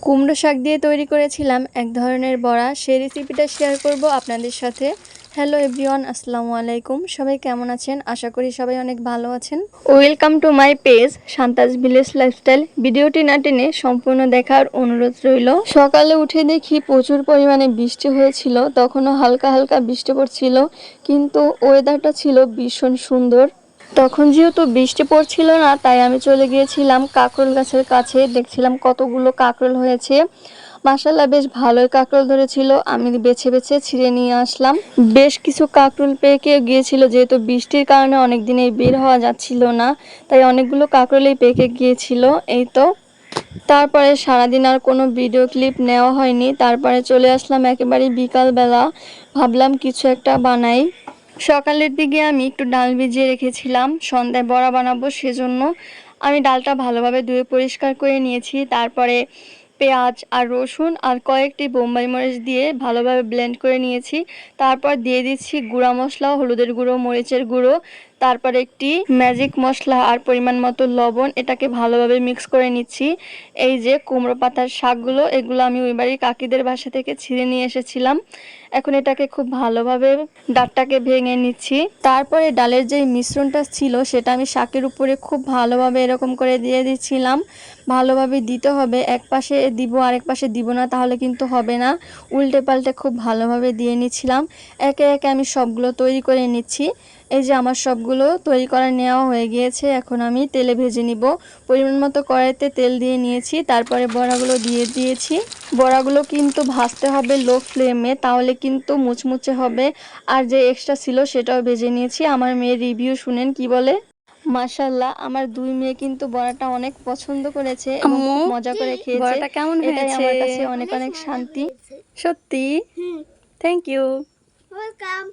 কুমড়ো শাক দিয়ে তৈরি করেছিলাম এক ধরনের বড়া, সেই রেসিপিটা শেয়ার করব আপনাদের সাথে। হ্যালো এভরিওয়ান, আসসালামু আলাইকুম। সবাই কেমন আছেন? আশা করি সবাই অনেক ভালো আছেন। Welcome to my page Shantaz village lifestyle. ভিডিওটি না টেনে সম্পূর্ণ দেখার অনুরোধ রইল। সকালে উঠে দেখি প্রচুর পরিমাণে বৃষ্টি হয়েছিল, তখনও হালকা হালকা বৃষ্টি পড়ছিল, কিন্তু ওয়েদারটা ছিল ভীষণ সুন্দর। তখন যেহেতু বৃষ্টি পড়ছিল না, তাই আমি চলে গিয়েছিলাম কাঁকরোল গাছের কাছে। দেখছিলাম কতগুলো কাঁকরোল হয়েছে। মাশাআল্লাহ, বেশ ভালোই কাঁকরোল ধরেছিল। আমি বেছে বেছে ছিঁড়ে নিয়ে আসলাম। বেশ কিছু কাঁকরোল পেকে গিয়েছিল, যেহেতু বৃষ্টির কারণে অনেক দিনেই বের হওয়া যাচ্ছিল না, তাই অনেকগুলো কাঁকরোলই পেকে গিয়েছিল। এই তো তারপরে সারাদিন আর কোনো ভিডিও ক্লিপ নেওয়া হয়নি। তারপরে চলে আসলাম একেবারে বিকালবেলা। ভাবলাম কিছু একটা বানাই। সকালের দিকে আমি একটু ডাল ভিজিয়ে রেখেছিলাম, সন্ধ্যায় বড়া বানাবো, সেজন্য আমি ডালটা ভালোভাবে ধুয়ে পরিষ্কার করে নিয়েছি। তারপরে পেঁয়াজ আর রসুন আর কয়েকটি বোম্বাই মরিচ দিয়ে ভালোভাবে ব্লেন্ড করে নিয়েছি। তারপর দিয়ে দিচ্ছি গুঁড়া মশলা, হলুদের গুঁড়ো, মরিচের গুঁড়ো, তারপরে একটি ম্যাজিক মশলা আর পরিমাণ মতো লবণ। এটাকে ভালোভাবে মিক্স করে নিচ্ছি। এই যে কুমড়ো পাতার শাকগুলো, এগুলো আমি ওই বাড়ির কাকিদের বাসা থেকে ছিঁড়ে নিয়ে এসেছিলাম। এখন এটাকে খুব ভালোভাবে ডাঁটটাকে ভেঙে নিচ্ছি। তারপরে ডালের যে মিশ্রণটা ছিল সেটা আমি শাকের উপরে খুব ভালোভাবে এরকম করে দিয়ে দিচ্ছিলাম। ভালোভাবে দিতে হবে, এক পাশে দিব আরেক পাশে দিব না, তাহলে কিন্তু হবে না। উল্টে পাল্টে খুব ভালোভাবে দিয়ে নিচ্ছিলাম। একে একে আমি সবগুলো তৈরি করে নিচ্ছি। এই যে আমার সবগুলো তৈরি করা নেওয়া হয়ে গিয়েছে। এখন আমি তেলে ভেজে নিব। পরিমাণ মতো কড়াইতে তেল দিয়ে নিয়েছি, তারপরে বড়াগুলো দিয়ে দিয়েছি। বড়াগুলো কিন্তু ভাজতে হবে লো ফ্লেমে, তাহলে কিন্তু মুচমুচে হবে। আর যে এক্সট্রা ছিল সেটাও ভেজে নিয়েছি। আমার মেয়ের রিভিউ শুনেন কি বলে। মাশাআল্লাহ, আমার দুই মেয়ে কিন্তু বড়াটা অনেক পছন্দ করেছে এবং খুব মজা করে খেয়েছে। বড়াটা কেমন এটাই হয়েছে? আমার কাছে অনেক অনেক শান্তি। সত্যি? Thank you. ওয়েলকাম।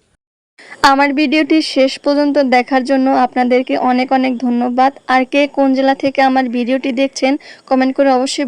আমার ভিডিওটি শেষ পর্যন্ত দেখার জন্য আপনাদেরকে অনেক অনেক ধন্যবাদ। আর কে কোন জেলা থেকে আমার ভিডিওটি দেখছেন কমেন্ট করে অবশ্যই